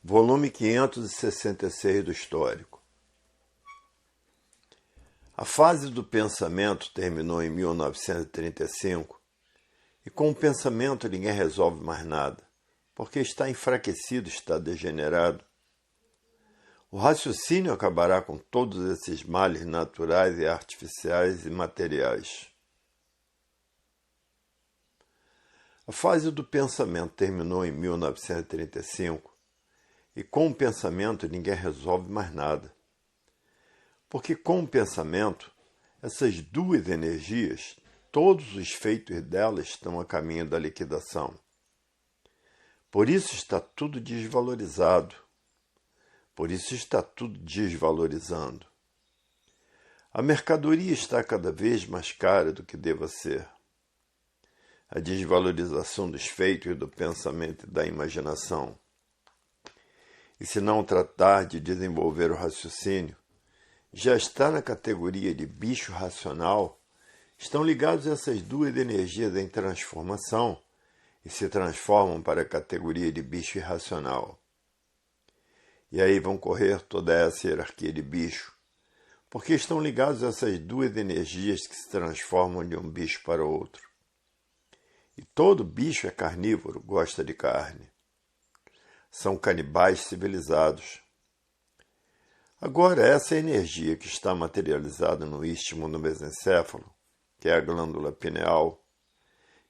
Volume 566 do Histórico. A fase do pensamento terminou em 1935 e com o pensamento ninguém resolve mais nada, porque está enfraquecido, está degenerado. O raciocínio acabará com todos esses males naturais e artificiais e materiais. A fase do pensamento terminou em 1935 e com o pensamento ninguém resolve mais nada. Porque com o pensamento, essas duas energias, todos os feitos delas estão a caminho da liquidação. Por isso está tudo desvalorizado. Por isso está tudo desvalorizando. A mercadoria está cada vez mais cara do que deva ser. A desvalorização dos feitos, do pensamento e da imaginação. E se não tratar de desenvolver o raciocínio, já está na categoria de bicho racional, estão ligados essas duas energias em transformação e se transformam para a categoria de bicho irracional. E aí vão correr toda essa hierarquia de bicho, porque estão ligados essas duas energias que se transformam de um bicho para outro. E todo bicho é carnívoro, gosta de carne. São canibais civilizados. Agora, essa energia que está materializada no istmo do mesencéfalo, que é a glândula pineal,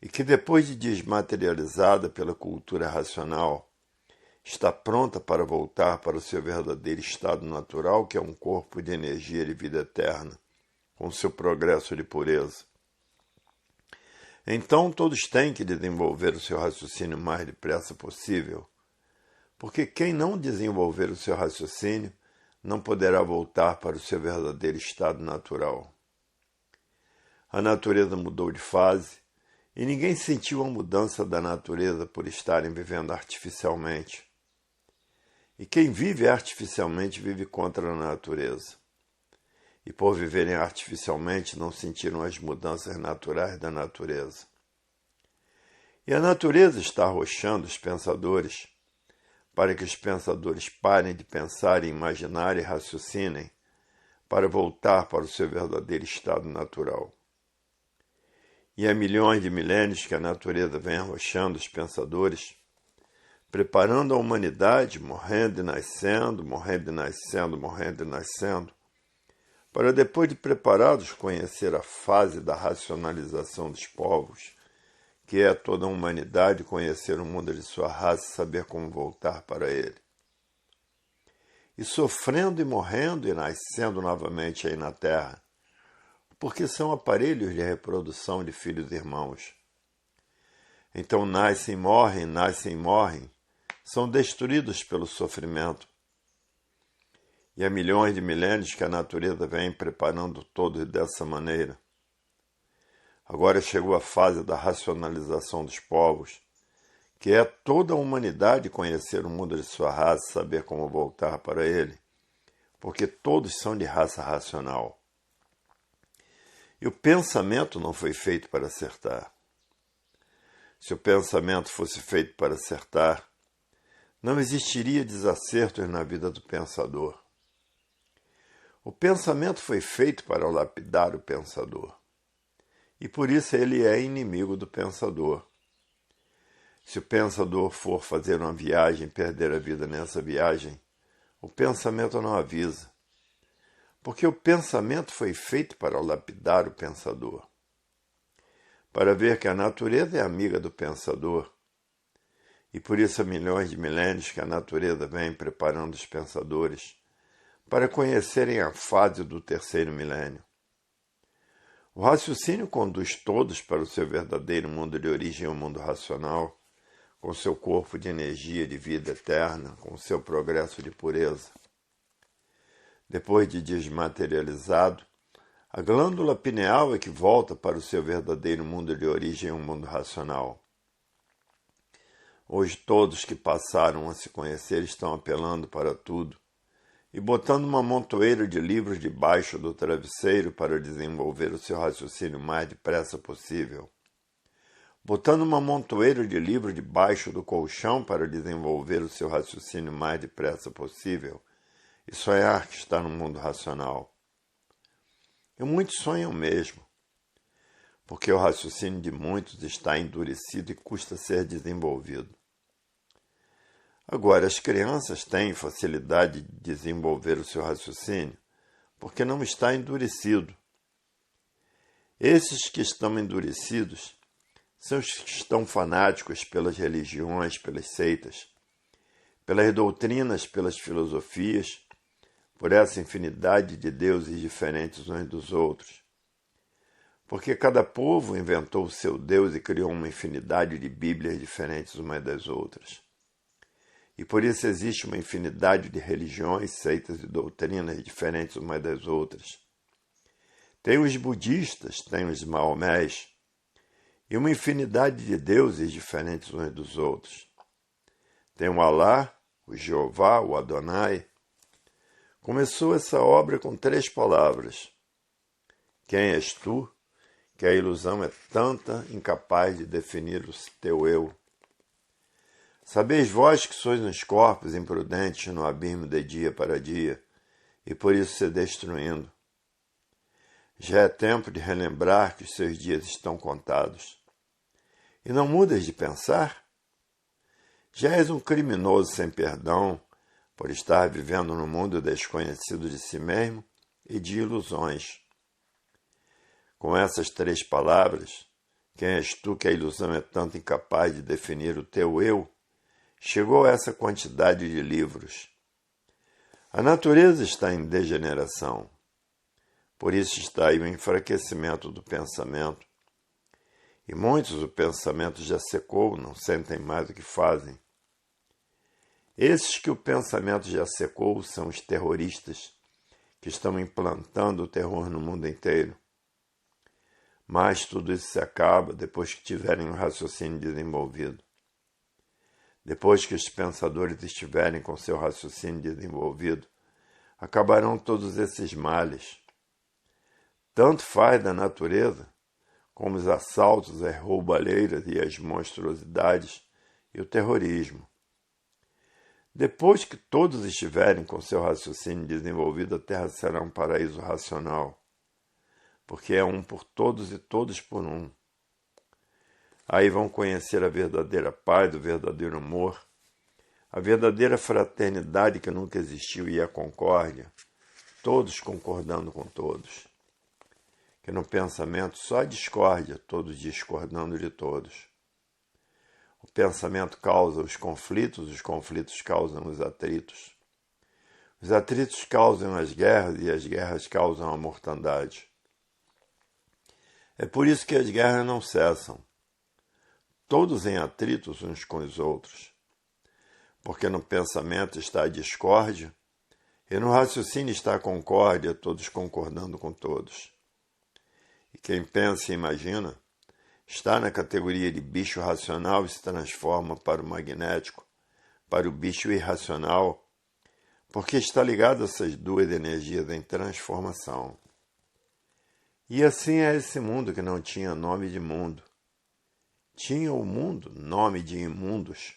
e que depois de desmaterializada pela cultura racional, está pronta para voltar para o seu verdadeiro estado natural, que é um corpo de energia de vida eterna, com seu progresso de pureza. Então, todos têm que desenvolver o seu raciocínio o mais depressa possível, porque quem não desenvolver o seu raciocínio não poderá voltar para o seu verdadeiro estado natural. A natureza mudou de fase e ninguém sentiu a mudança da natureza por estarem vivendo artificialmente. E quem vive artificialmente vive contra a natureza. E por viverem artificialmente não sentiram as mudanças naturais da natureza. E a natureza está arrochando os pensadores para que os pensadores parem de pensar e imaginar e raciocinem para voltar para o seu verdadeiro estado natural. E há milhões de milênios que a natureza vem arrochando os pensadores, preparando a humanidade, morrendo e nascendo, morrendo e nascendo, morrendo e nascendo, para depois de preparados conhecer a fase da racionalização dos povos, que é toda a humanidade conhecer o mundo de sua raça e saber como voltar para ele. E sofrendo e morrendo e nascendo novamente aí na Terra, porque são aparelhos de reprodução de filhos e irmãos. Então nascem e morrem, são destruídos pelo sofrimento. E há milhões de milênios que a natureza vem preparando todos dessa maneira. Agora chegou a fase da racionalização dos povos, que é toda a humanidade conhecer o mundo de sua raça e saber como voltar para ele, porque todos são de raça racional. E o pensamento não foi feito para acertar. Se o pensamento fosse feito para acertar, não existiria desacertos na vida do pensador. O pensamento foi feito para lapidar o pensador. E por isso ele é inimigo do pensador. Se o pensador for fazer uma viagem e perder a vida nessa viagem, o pensamento não avisa. Porque o pensamento foi feito para lapidar o pensador. Para ver que a natureza é amiga do pensador. E por isso há milhões de milênios que a natureza vem preparando os pensadores para conhecerem a fase do terceiro milênio. O raciocínio conduz todos para o seu verdadeiro mundo de origem, o mundo racional, com seu corpo de energia de vida eterna, com seu progresso de pureza. Depois de desmaterializado, a glândula pineal é que volta para o seu verdadeiro mundo de origem, o mundo racional. Hoje todos que passaram a se conhecer estão apelando para tudo e botando uma montoeira de livros debaixo do travesseiro para desenvolver o seu raciocínio o mais depressa possível. botando uma montoeira de livros debaixo do colchão para desenvolver o seu raciocínio o mais depressa possível e sonhar que está no mundo racional. E muitos sonham mesmo, porque o raciocínio de muitos está endurecido e custa ser desenvolvido. Agora, as crianças têm facilidade de desenvolver o seu raciocínio porque não está endurecido. Esses que estão endurecidos são os que estão fanáticos pelas religiões, pelas seitas, pelas doutrinas, pelas filosofias, por essa infinidade de deuses diferentes uns dos outros. Porque cada povo inventou o seu Deus e criou uma infinidade de bíblias diferentes umas das outras. E por isso existe uma infinidade de religiões, seitas e doutrinas diferentes umas das outras. Tem os budistas, tem os maomés, e uma infinidade de deuses diferentes uns dos outros. Tem o Alá, o Jeová, o Adonai. Começou essa obra com 3 palavras. Quem és tu? Que a ilusão é tanta, incapaz de definir o teu eu. Sabeis vós que sois uns corpos imprudentes no abismo de dia para dia, e por isso se destruindo. Já é tempo de relembrar que os seus dias estão contados. E não mudas de pensar? Já és um criminoso sem perdão, por estar vivendo num mundo desconhecido de si mesmo e de ilusões. Com essas 3 palavras, quem és tu que a ilusão é tanto incapaz de definir o teu eu, chegou a essa quantidade de livros. A natureza está em degeneração. Por isso está aí o enfraquecimento do pensamento. E muitos o pensamento já secou, não sentem mais o que fazem. Esses que o pensamento já secou são os terroristas, que estão implantando o terror no mundo inteiro. Mas tudo isso se acaba depois que tiverem um raciocínio desenvolvido. Depois que os pensadores estiverem com seu raciocínio desenvolvido, acabarão todos esses males. Tanto faz da natureza, como os assaltos, as roubalheiras e as monstruosidades e o terrorismo. Depois que todos estiverem com seu raciocínio desenvolvido, a Terra será um paraíso racional, porque é um por todos e todos por um. Aí vão conhecer a verdadeira paz, o verdadeiro amor, a verdadeira fraternidade que nunca existiu e a concórdia, todos concordando com todos. Que no pensamento só há discórdia, todos discordando de todos. O pensamento causa os conflitos causam os atritos. Os atritos causam as guerras e as guerras causam a mortandade. É por isso que as guerras não cessam. Todos em atritos uns com os outros. Porque no pensamento está a discórdia e no raciocínio está a concórdia, todos concordando com todos. E quem pensa e imagina está na categoria de bicho racional e se transforma para o magnético, para o bicho irracional, porque está ligado a essas 2 energias em transformação. E assim é esse mundo que não tinha nome de mundo. Tinha o mundo nome de imundos,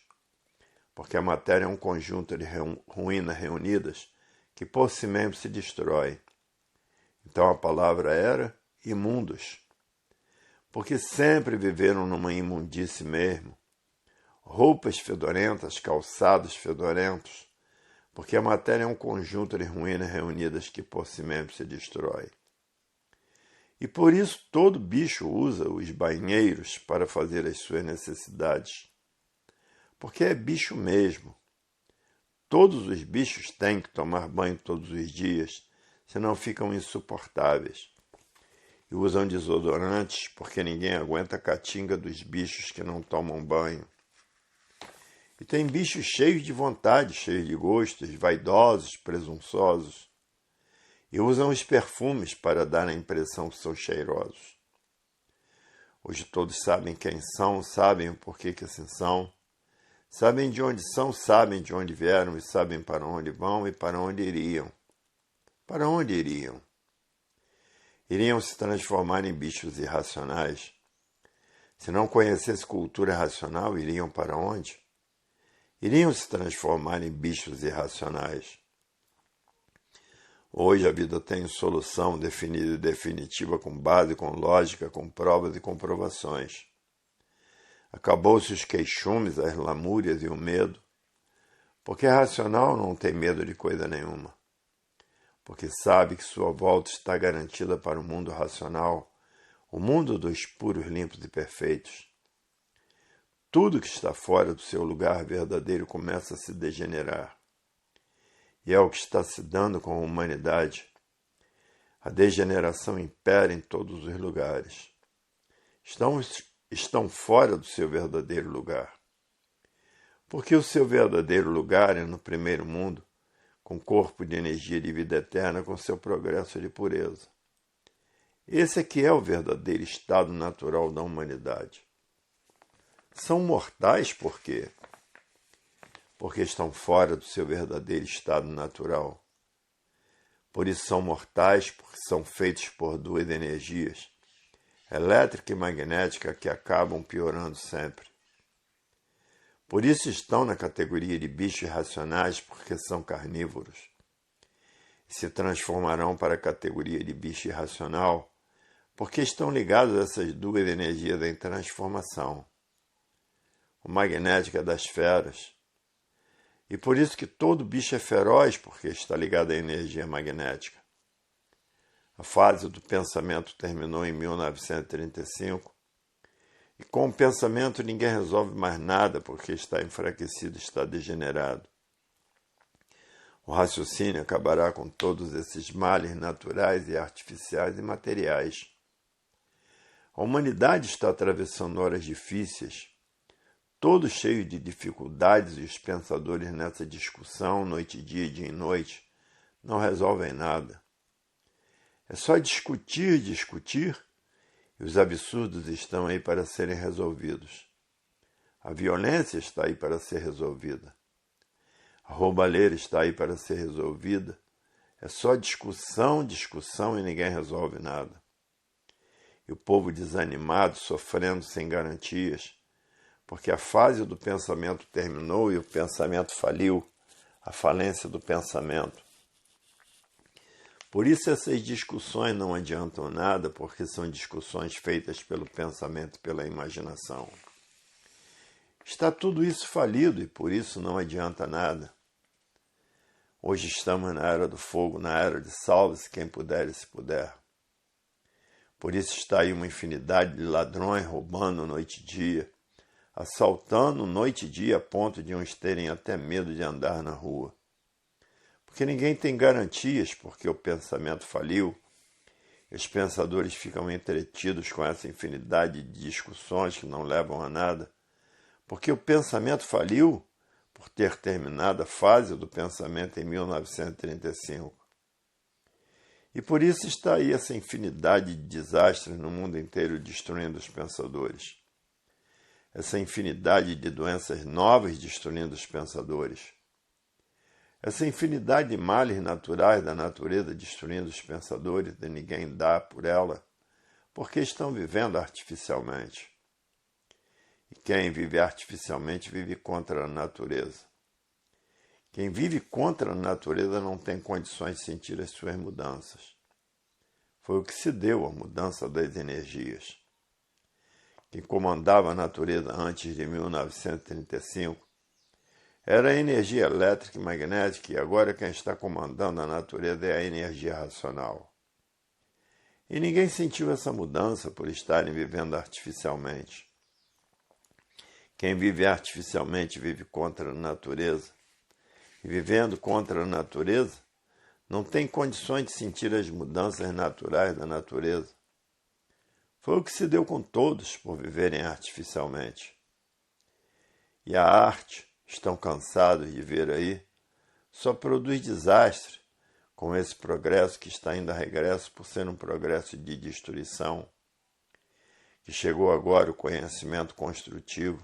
porque a matéria é um conjunto de ruínas reunidas que por si mesmo se destrói. Então a palavra era imundos, porque sempre viveram numa imundície mesmo, roupas fedorentas, calçados fedorentos, porque a matéria é um conjunto de ruínas reunidas que por si mesmo se destrói. E por isso todo bicho usa os banheiros para fazer as suas necessidades, porque é bicho mesmo. Todos os bichos têm que tomar banho todos os dias, senão ficam insuportáveis. E usam desodorantes porque ninguém aguenta a catinga dos bichos que não tomam banho. E tem bichos cheios de vontade, cheios de gostos, vaidosos, presunçosos. E usam os perfumes para dar a impressão que são cheirosos. Hoje todos sabem quem são, sabem o porquê que assim são. Sabem de onde são, sabem de onde vieram e sabem para onde vão e para onde iriam. Para onde iriam? Iriam se transformar em bichos irracionais, Se não conhecesse cultura racional, iriam para onde? Iriam se transformar em bichos irracionais. Hoje a vida tem solução definida e definitiva com base, com lógica, com provas e comprovações. Acabou-se os queixumes, as lamúrias e o medo, porque racional não tem medo de coisa nenhuma, porque sabe que sua volta está garantida para o mundo racional, o mundo dos puros, limpos e perfeitos. Tudo que está fora do seu lugar verdadeiro começa a se degenerar. E é o que está se dando com a humanidade. A degeneração impera em todos os lugares. Estão fora do seu verdadeiro lugar. Porque o seu verdadeiro lugar é no primeiro mundo, com corpo de energia de vida eterna, com seu progresso de pureza. Esse é que é o verdadeiro estado natural da humanidade. São mortais por quê? Porque estão fora do seu verdadeiro estado natural. Por isso são mortais, porque são feitos por duas energias, elétrica e magnética, que acabam piorando sempre. Por isso estão na categoria de bichos irracionais, porque são carnívoros. E se transformarão para a categoria de bicho irracional, porque estão ligados a essas duas energias em transformação. O magnético é das feras. E por isso que todo bicho é feroz, porque está ligado à energia magnética. A fase do pensamento terminou em 1935, e com o pensamento ninguém resolve mais nada, porque está enfraquecido, está degenerado. O raciocínio acabará com todos esses males naturais e artificiais e materiais. A humanidade está atravessando horas difíceis, todos cheios de dificuldades, e os pensadores nessa discussão, noite e dia, dia e noite, não resolvem nada. É só discutir, e os absurdos estão aí para serem resolvidos. A violência está aí para ser resolvida. A roubalheira está aí para ser resolvida. É só discussão e ninguém resolve nada. E o povo desanimado, sofrendo sem garantias, porque a fase do pensamento terminou e o pensamento faliu, a falência do pensamento. Por isso essas discussões não adiantam nada, porque são discussões feitas pelo pensamento e pela imaginação. Está tudo isso falido e por isso não adianta nada. Hoje estamos na era do fogo, na era de salve-se quem puder e se puder. Por isso está aí uma infinidade de ladrões roubando noite e dia, assaltando noite e dia a ponto de uns terem até medo de andar na rua. Porque ninguém tem garantias, porque o pensamento faliu, e os pensadores ficam entretidos com essa infinidade de discussões que não levam a nada, porque o pensamento faliu por ter terminado a fase do pensamento em 1935. E por isso está aí essa infinidade de desastres no mundo inteiro destruindo os pensadores. Essa infinidade de doenças novas destruindo os pensadores. Essa infinidade de males naturais da natureza destruindo os pensadores, e ninguém dá por ela, porque estão vivendo artificialmente. E quem vive artificialmente vive contra a natureza. Quem vive contra a natureza não tem condições de sentir as suas mudanças. Foi o que se deu, a mudança das energias. Quem comandava a natureza antes de 1935 era a energia elétrica e magnética, e agora quem está comandando a natureza é a energia racional. E ninguém sentiu essa mudança por estarem vivendo artificialmente. Quem vive artificialmente vive contra a natureza. E vivendo contra a natureza, não tem condições de sentir as mudanças naturais da natureza. Foi o que se deu com todos por viverem artificialmente. E a arte, estão cansados de ver aí, só produz desastre com esse progresso que está indo a regresso por ser um progresso de destruição, que chegou agora o conhecimento construtivo,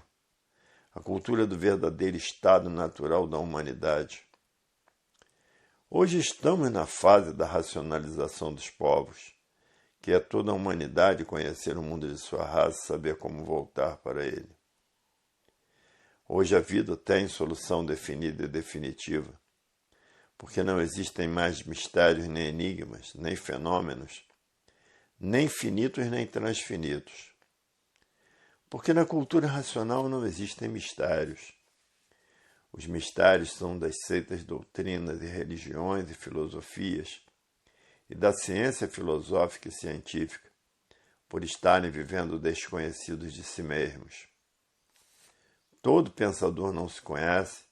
a cultura do verdadeiro estado natural da humanidade. Hoje estamos na fase da racionalização dos povos, que é toda a humanidade conhecer o mundo de sua raça e saber como voltar para ele. Hoje a vida tem solução definida e definitiva, porque não existem mais mistérios nem enigmas, nem fenômenos, nem finitos nem transfinitos. Porque na cultura racional não existem mistérios. Os mistérios são das seitas doutrinas e religiões e filosofias, e da ciência filosófica e científica, por estarem vivendo desconhecidos de si mesmos. Todo pensador não se conhece,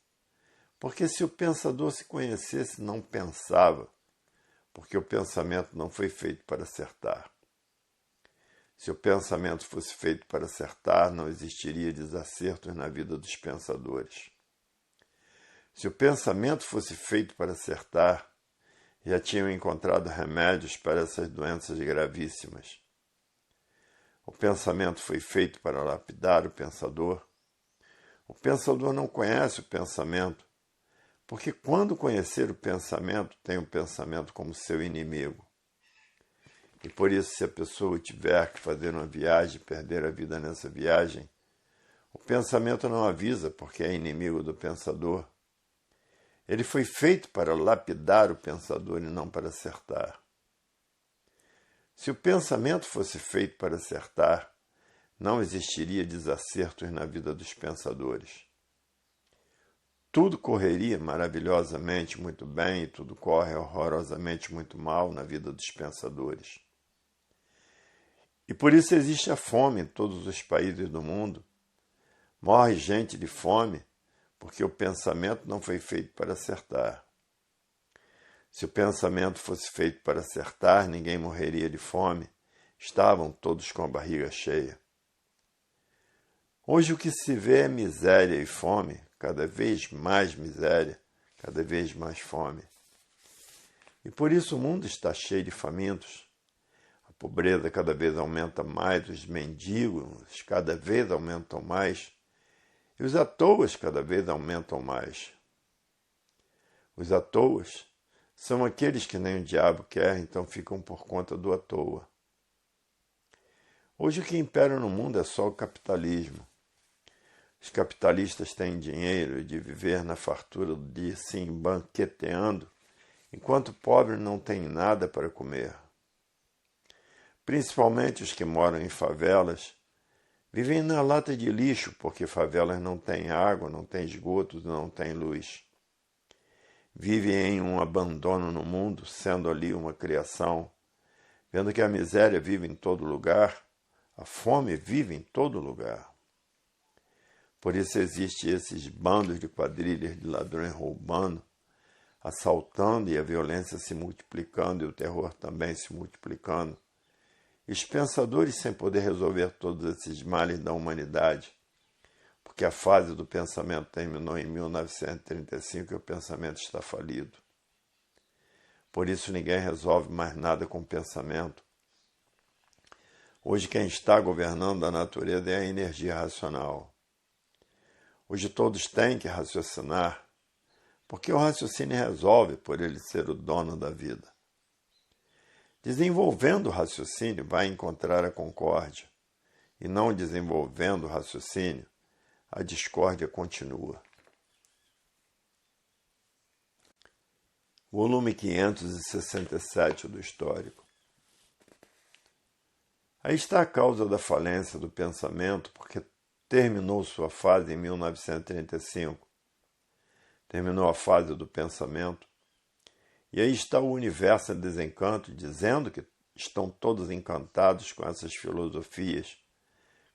porque se o pensador se conhecesse, não pensava, porque o pensamento não foi feito para acertar. Se o pensamento fosse feito para acertar, não existiria desacertos na vida dos pensadores. Se o pensamento fosse feito para acertar, já tinham encontrado remédios para essas doenças gravíssimas. O pensamento foi feito para lapidar o pensador. O pensador não conhece o pensamento, porque quando conhecer o pensamento, tem o pensamento como seu inimigo. E por isso, se a pessoa tiver que fazer uma viagem e perder a vida nessa viagem, o pensamento não avisa, porque é inimigo do pensador. Ele foi feito para lapidar o pensador e não para acertar. Se o pensamento fosse feito para acertar, não existiria desacertos na vida dos pensadores. Tudo correria maravilhosamente muito bem e tudo corre horrorosamente muito mal na vida dos pensadores. E por isso existe a fome em todos os países do mundo. Morre gente de fome porque o pensamento não foi feito para acertar. Se o pensamento fosse feito para acertar, ninguém morreria de fome. Estavam todos com a barriga cheia. Hoje o que se vê é miséria e fome, cada vez mais miséria, cada vez mais fome. E por isso o mundo está cheio de famintos. A pobreza cada vez aumenta mais, os mendigos cada vez aumentam mais, e os à-toas cada vez aumentam mais. Os à-toas são aqueles que nem o diabo quer, então ficam por conta do à-toa. Hoje o que impera no mundo é só o capitalismo. Os capitalistas têm dinheiro e de viver na fartura do dia se embanqueteando, enquanto o pobre não tem nada para comer. Principalmente os que moram em favelas, vivem na lata de lixo, porque favelas não têm água, não têm esgotos, não têm luz. Vivem em um abandono no mundo, sendo ali uma criação, vendo que a miséria vive em todo lugar, a fome vive em todo lugar. Por isso existem esses bandos de quadrilhas de ladrões roubando, assaltando e a violência se multiplicando e o terror também se multiplicando. E os pensadores sem poder resolver todos esses males da humanidade, porque a fase do pensamento terminou em 1935 e o pensamento está falido. Por isso ninguém resolve mais nada com o pensamento. Hoje quem está governando a natureza é a energia racional. Hoje todos têm que raciocinar, porque o raciocínio resolve por ele ser o dono da vida. Desenvolvendo o raciocínio vai encontrar a concórdia, e não desenvolvendo o raciocínio, a discórdia continua. Volume 567 do Histórico. Aí está a causa da falência do pensamento, porque terminou sua fase em 1935. Terminou a fase do pensamento. E aí está o universo em desencanto, dizendo que estão todos encantados com essas filosofias,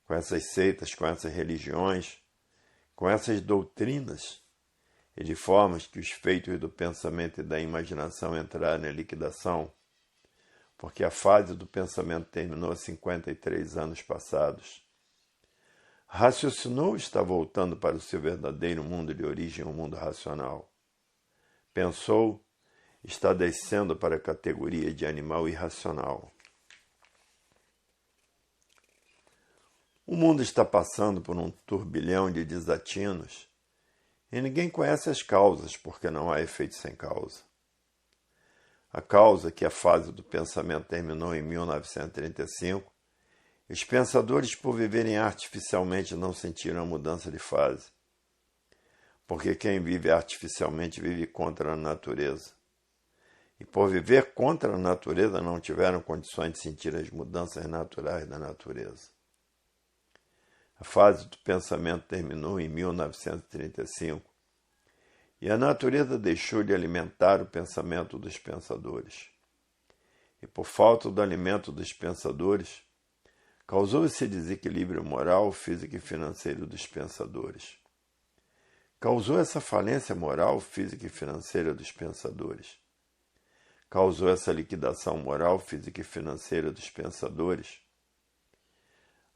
com essas seitas, com essas religiões, com essas doutrinas, e de formas que os feitos do pensamento e da imaginação entraram em liquidação, porque a fase do pensamento terminou há 53 anos passados. Raciocinou e está voltando para o seu verdadeiro mundo de origem, o mundo racional. Pensou, está descendo para a categoria de animal irracional. O mundo está passando por um turbilhão de desatinos e ninguém conhece as causas, porque não há efeito sem causa. A causa, que a fase do pensamento terminou em 1935, os pensadores, por viverem artificialmente, não sentiram a mudança de fase. Porque quem vive artificialmente vive contra a natureza. E por viver contra a natureza não tiveram condições de sentir as mudanças naturais da natureza. A fase do pensamento terminou em 1935 e a natureza deixou de alimentar o pensamento dos pensadores. E por falta do alimento dos pensadores, causou esse desequilíbrio moral, físico e financeiro dos pensadores. Causou essa falência moral, física e financeira dos pensadores. Causou essa liquidação moral, física e financeira dos pensadores.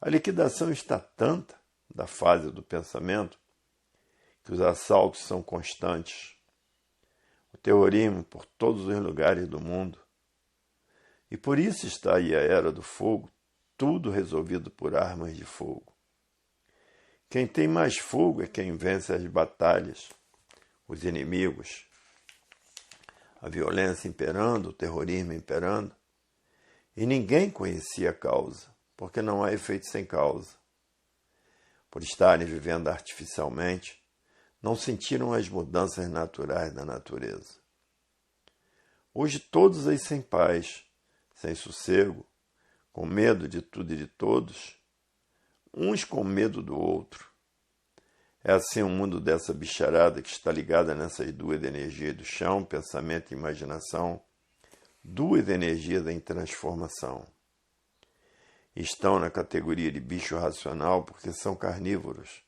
A liquidação está tanta da fase do pensamento que os assaltos são constantes. O terrorismo por todos os lugares do mundo. E por isso está aí a era do fogo, tudo resolvido por armas de fogo. Quem tem mais fogo é quem vence as batalhas, os inimigos, a violência imperando, o terrorismo imperando. E ninguém conhecia a causa, porque não há efeito sem causa. Por estarem vivendo artificialmente, não sentiram as mudanças naturais da natureza. Hoje todos aí sem paz, sem sossego, com medo de tudo e de todos, uns com medo do outro. É assim o mundo dessa bicharada que está ligada nessas duas energias do chão, pensamento e imaginação, duas energias em transformação. Estão na categoria de bicho racional porque são carnívoros.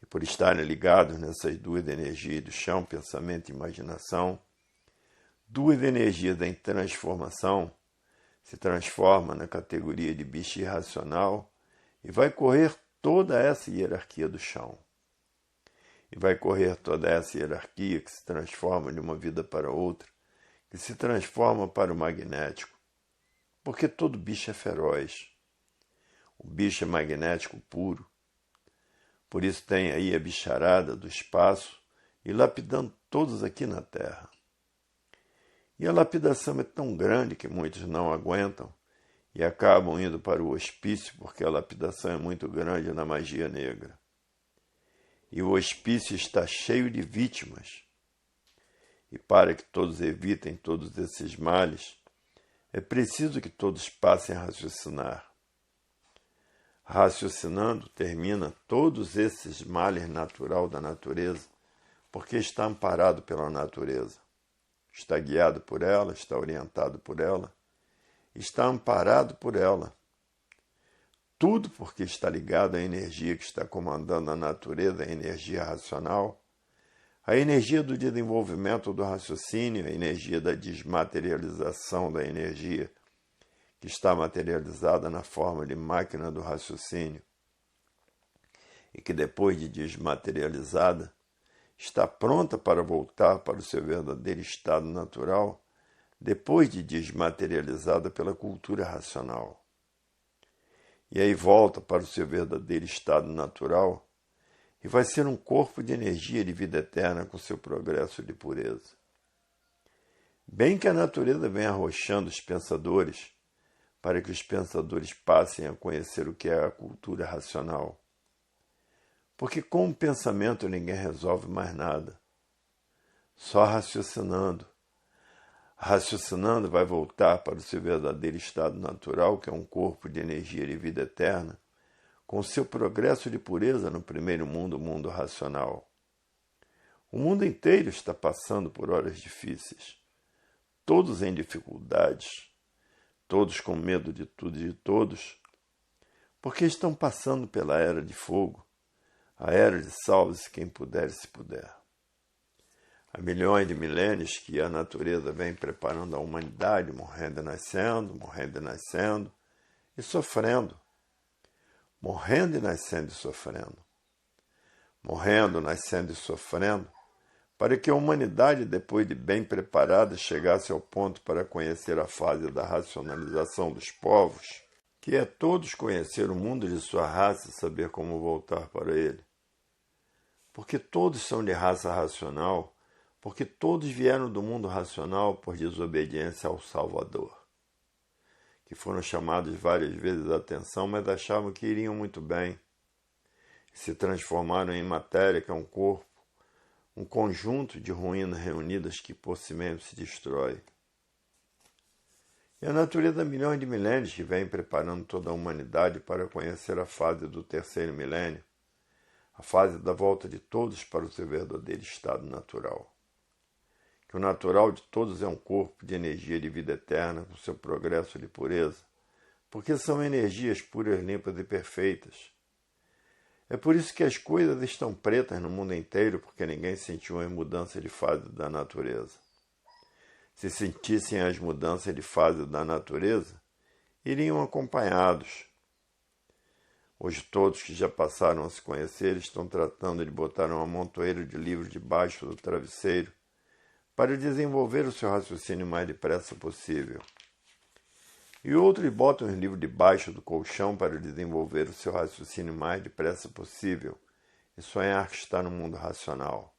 E por estarem ligados nessas duas energias do chão, pensamento e imaginação, duas energias em transformação, se transforma na categoria de bicho irracional e vai correr toda essa hierarquia do chão. E vai correr toda essa hierarquia que se transforma de uma vida para outra, que se transforma para o magnético. Porque todo bicho é feroz. O bicho é magnético puro. Por isso tem aí a bicharada do espaço e lapidando todos aqui na Terra. E a lapidação é tão grande que muitos não aguentam e acabam indo para o hospício porque a lapidação é muito grande na magia negra. E o hospício está cheio de vítimas. E para que todos evitem todos esses males, é preciso que todos passem a raciocinar. Raciocinando, termina todos esses males natural da natureza, porque está amparado pela natureza. Está guiado por ela, está orientado por ela, está amparado por ela. Tudo porque está ligado à energia que está comandando a natureza, a energia racional, a energia do desenvolvimento do raciocínio, a energia da desmaterialização da energia, que está materializada na forma de máquina do raciocínio, e que depois de desmaterializada, está pronta para voltar para o seu verdadeiro estado natural, depois de desmaterializada pela cultura racional. E aí volta para o seu verdadeiro estado natural e vai ser um corpo de energia de vida eterna com seu progresso de pureza. Bem que a natureza vem arrochando os pensadores para que os pensadores passem a conhecer o que é a cultura racional. Porque com o pensamento ninguém resolve mais nada. Só raciocinando. Raciocinando vai voltar para o seu verdadeiro estado natural, que é um corpo de energia de vida eterna, com seu progresso de pureza no primeiro mundo, o mundo racional. O mundo inteiro está passando por horas difíceis, todos em dificuldades, todos com medo de tudo e de todos, porque estão passando pela era de fogo, a era de salve-se quem puder, se puder. Há milhões de milênios que a natureza vem preparando a humanidade, morrendo e sofrendo. Morrendo e nascendo e sofrendo. Morrendo, nascendo e sofrendo, para que a humanidade, depois de bem preparada, chegasse ao ponto para conhecer a fase da racionalização dos povos, que é todos conhecer o mundo de sua raça e saber como voltar para ele. Porque todos são de raça racional, porque todos vieram do mundo racional por desobediência ao Salvador, que foram chamados várias vezes a atenção, mas achavam que iriam muito bem, e se transformaram em matéria, que é um corpo, um conjunto de ruínas reunidas que por si mesmo se destrói. E a natureza há milhões de milênios que vem preparando toda a humanidade para conhecer a fase do terceiro milênio, a fase da volta de todos para o seu verdadeiro estado natural. Que o natural de todos é um corpo de energia de vida eterna, com seu progresso de pureza, porque são energias puras, limpas e perfeitas. É por isso que as coisas estão pretas no mundo inteiro, porque ninguém sentiu a mudança de fase da natureza. Se sentissem as mudanças de fase da natureza, iriam acompanhados. Hoje todos que já passaram a se conhecer estão tratando de botar um amontoeiro de livros debaixo do travesseiro para desenvolver o seu raciocínio o mais depressa possível. E outros botam os livros debaixo do colchão para desenvolver o seu raciocínio o mais depressa possível e sonhar que está no mundo racional.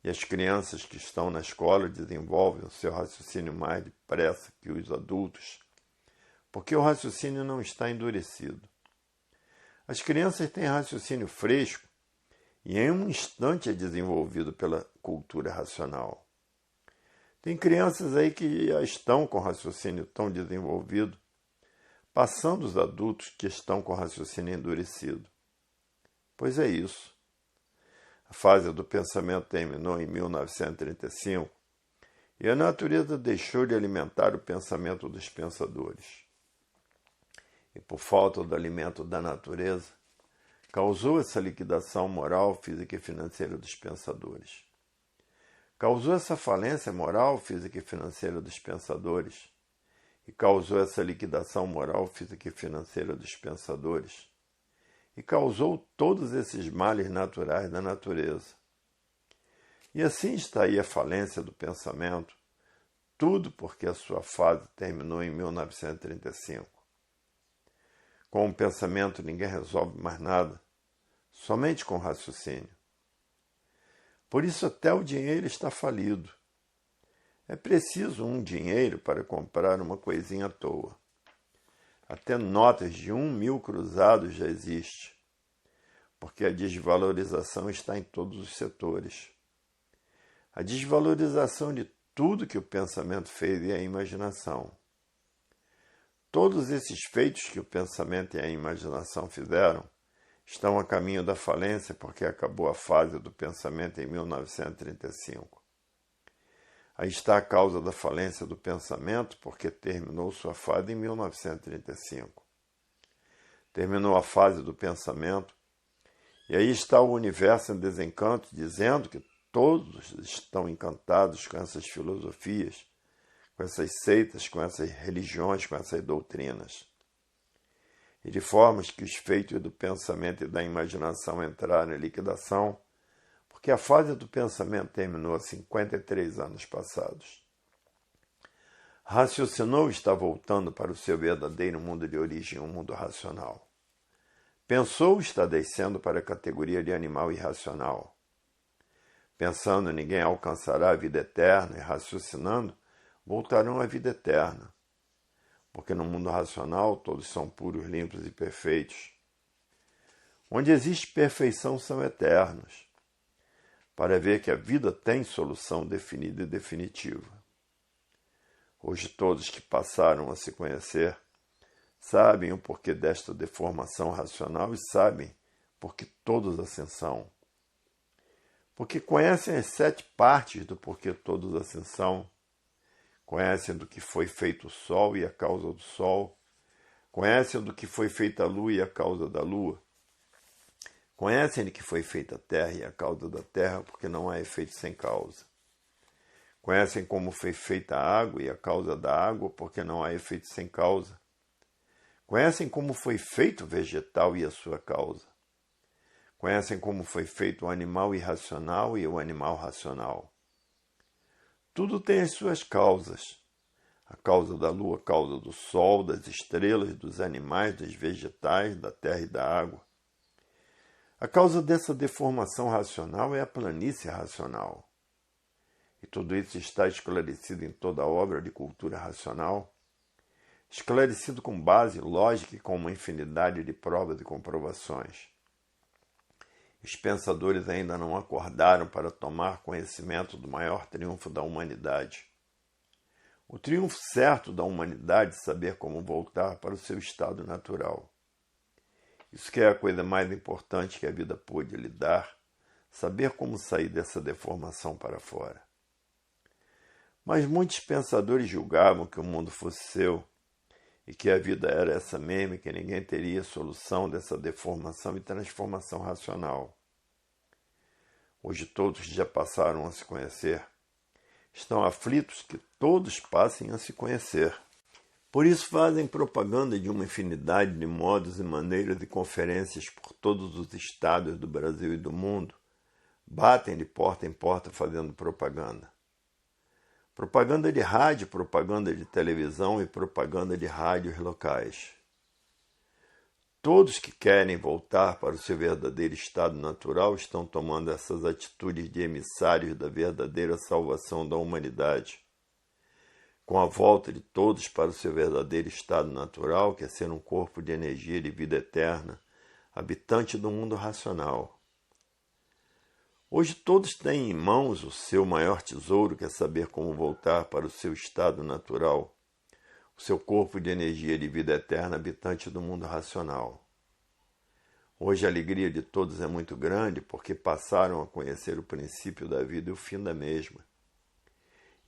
E as crianças que estão na escola desenvolvem o seu raciocínio mais depressa que os adultos, porque o raciocínio não está endurecido. As crianças têm raciocínio fresco e em um instante é desenvolvido pela cultura racional. Tem crianças aí que já estão com raciocínio tão desenvolvido, passando os adultos que estão com raciocínio endurecido. Pois é isso. A fase do pensamento terminou em 1935 e a natureza deixou de alimentar o pensamento dos pensadores. E por falta do alimento da natureza, causou essa liquidação moral, física e financeira dos pensadores. Causou essa falência moral, física e financeira dos pensadores. E causou essa liquidação moral, física e financeira dos pensadores. E causou todos esses males naturais da natureza. E assim está aí a falência do pensamento, tudo porque a sua fase terminou em 1935. Com o pensamento ninguém resolve mais nada, somente com raciocínio. Por isso até o dinheiro está falido. É preciso um dinheiro para comprar uma coisinha à toa. Até notas de 1.000 cruzados já existe, porque a desvalorização está em todos os setores. A desvalorização de tudo que o pensamento fez e a imaginação. Todos esses feitos que o pensamento e a imaginação fizeram estão a caminho da falência porque acabou a fase do pensamento em 1935. Aí está a causa da falência do pensamento porque terminou sua fase em 1935. Terminou a fase do pensamento e aí está o universo em desencanto dizendo que todos estão encantados com essas filosofias, com essas seitas, com essas religiões, com essas doutrinas. E de formas que os feitos do pensamento e da imaginação entraram em liquidação, porque a fase do pensamento terminou há 53 anos passados. Raciocinou está voltando para o seu verdadeiro mundo de origem, um mundo racional. Pensou está descendo para a categoria de animal irracional. Pensando ninguém alcançará a vida eterna e raciocinando, voltarão à vida eterna. Porque no mundo racional todos são puros, limpos e perfeitos. Onde existe perfeição são eternos, para ver que a vida tem solução definida e definitiva. Hoje todos que passaram a se conhecer sabem o porquê desta deformação racional e sabem porque todos assim são. Porque conhecem as 7 partes do porquê todos assim são. Conhecem do que foi feito o Sol e a causa do Sol. Conhecem do que foi feita a Lua e a causa da Lua. Conhecem de que foi feita a Terra e a causa da Terra, porque não há efeito sem causa. Conhecem como foi feita a água e a causa da água, porque não há efeito sem causa. Conhecem como foi feito o vegetal e a sua causa. Conhecem como foi feito o animal irracional e o animal racional. Tudo tem as suas causas. A causa da lua, a causa do sol, das estrelas, dos animais, dos vegetais, da terra e da água. A causa dessa deformação racional é a planície racional. tudo isso está esclarecido em toda a obra de cultura racional, esclarecido com base lógica e com uma infinidade de provas e comprovações. Os pensadores ainda não acordaram para tomar conhecimento do maior triunfo da humanidade. O triunfo certo da humanidade é saber como voltar para o seu estado natural. Isso que é a coisa mais importante que a vida pôde lhe dar, saber como sair dessa deformação para fora. Mas muitos pensadores julgavam que o mundo fosse seu e que a vida era essa mesma e que ninguém teria solução dessa deformação e transformação racional. Hoje todos que já passaram a se conhecer estão aflitos que todos passem a se conhecer. Por isso fazem propaganda de uma infinidade de modos e maneiras de conferências por todos os estados do Brasil e do mundo, batem de porta em porta fazendo propaganda. Propaganda de rádio, propaganda de televisão e propaganda de rádios locais. Todos que querem voltar para o seu verdadeiro estado natural estão tomando essas atitudes de emissários da verdadeira salvação da humanidade. Com a volta de todos para o seu verdadeiro estado natural, que é ser um corpo de energia de vida eterna, habitante do mundo racional. Hoje todos têm em mãos o seu maior tesouro, que é saber como voltar para o seu estado natural, o seu corpo de energia de vida eterna, habitante do mundo racional. Hoje a alegria de todos é muito grande, porque passaram a conhecer o princípio da vida e o fim da mesma.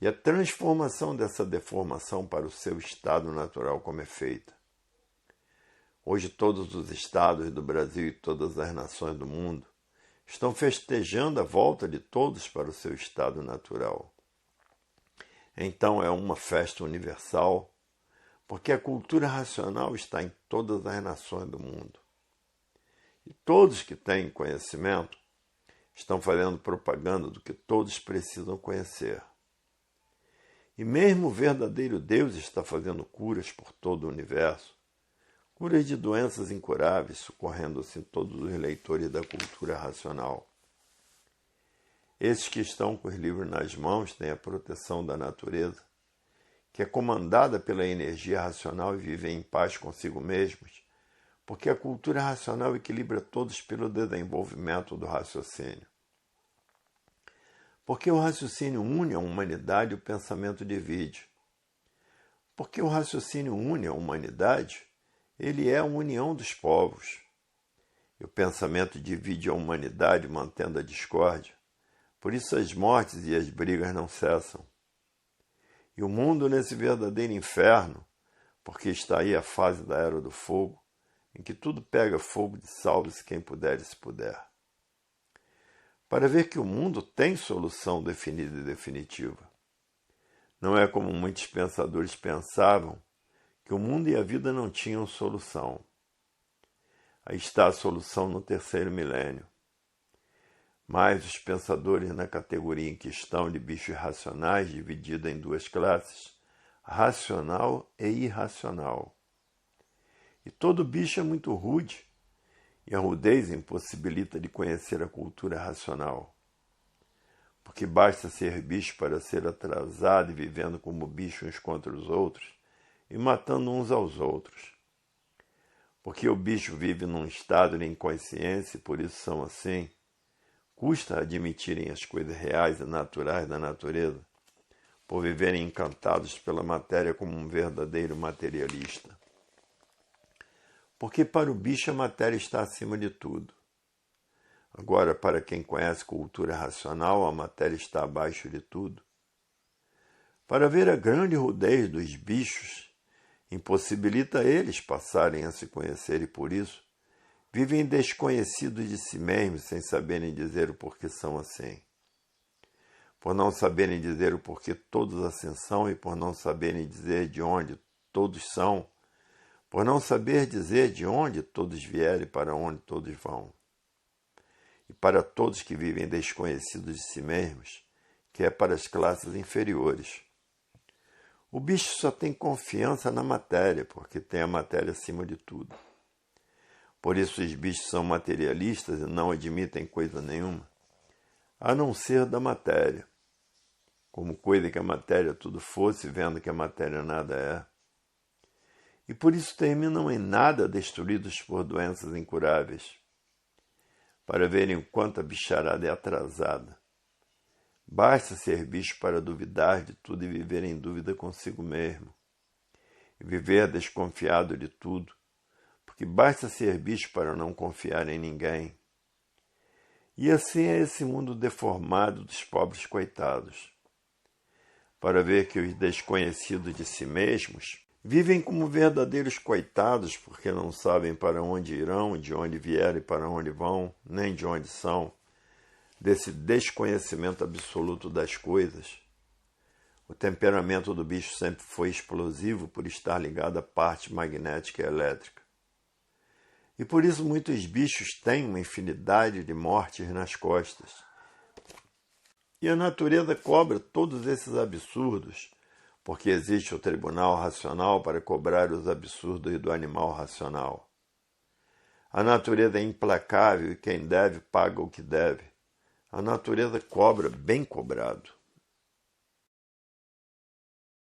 E a transformação dessa deformação para o seu estado natural como é feita. Hoje todos os estados do Brasil e todas as nações do mundo estão festejando a volta de todos para o seu estado natural. Então é uma festa universal, porque a cultura racional está em todas as nações do mundo. E todos que têm conhecimento estão fazendo propaganda do que todos precisam conhecer. E mesmo o verdadeiro Deus está fazendo curas por todo o universo, curas de doenças incuráveis, socorrendo assim todos os leitores da cultura racional. Esses que estão com os livros nas mãos têm a proteção da natureza, que é comandada pela energia racional e vivem em paz consigo mesmos, porque a cultura racional equilibra todos pelo desenvolvimento do raciocínio. Porque o raciocínio une a humanidade e o pensamento divide. Porque o raciocínio une a humanidade, ele é a união dos povos. E o pensamento divide a humanidade, mantendo a discórdia. Por isso as mortes e as brigas não cessam. E o mundo nesse verdadeiro inferno, porque está aí a fase da Era do Fogo, em que tudo pega fogo, de salve-se quem puder e se puder. Para ver que o mundo tem solução definida e definitiva. Não é como muitos pensadores pensavam, que o mundo e a vida não tinham solução. Aí está a solução no terceiro milênio. Mas os pensadores na categoria em questão de bichos racionais, dividida em duas classes, racional e irracional. E todo bicho é muito rude, e a rudez impossibilita de conhecer a cultura racional. Porque basta ser bicho para ser atrasado e vivendo como bicho uns contra os outros, e matando uns aos outros. Porque o bicho vive num estado de inconsciência e por isso são assim, custa admitirem as coisas reais e naturais da natureza, por viverem encantados pela matéria como um verdadeiro materialista. Porque para o bicho a matéria está acima de tudo. Agora, para quem conhece cultura racional, a matéria está abaixo de tudo. Para ver a grande rudez dos bichos, impossibilita eles passarem a se conhecer e, por isso, vivem desconhecidos de si mesmos, sem saberem dizer o porquê são assim. Por não saberem dizer o porquê todos assim são e por não saberem dizer de onde todos são, por não saber dizer de onde todos vieram e para onde todos vão. E para todos que vivem desconhecidos de si mesmos, que é para as classes inferiores. O bicho só tem confiança na matéria, porque tem a matéria acima de tudo. Por isso os bichos são materialistas e não admitem coisa nenhuma, a não ser da matéria. como cuida que a matéria tudo fosse, vendo que a matéria nada é. E por isso terminam em nada destruídos por doenças incuráveis, para verem o quanto a bicharada é atrasada. Basta ser bicho para duvidar de tudo e viver em dúvida consigo mesmo. E viver desconfiado de tudo, porque basta ser bicho para não confiar em ninguém. E assim é esse mundo deformado dos pobres coitados. Para ver que os desconhecidos de si mesmos vivem como verdadeiros coitados, porque não sabem para onde irão, de onde vieram e para onde vão, nem de onde são, desse desconhecimento absoluto das coisas. O temperamento do bicho sempre foi explosivo por estar ligado à parte magnética e elétrica. E por isso muitos bichos têm uma infinidade de mortes nas costas. E a natureza cobra todos esses absurdos, porque existe o tribunal racional para cobrar os absurdos do animal racional. A natureza é implacável e quem deve paga o que deve. A natureza cobra bem cobrado.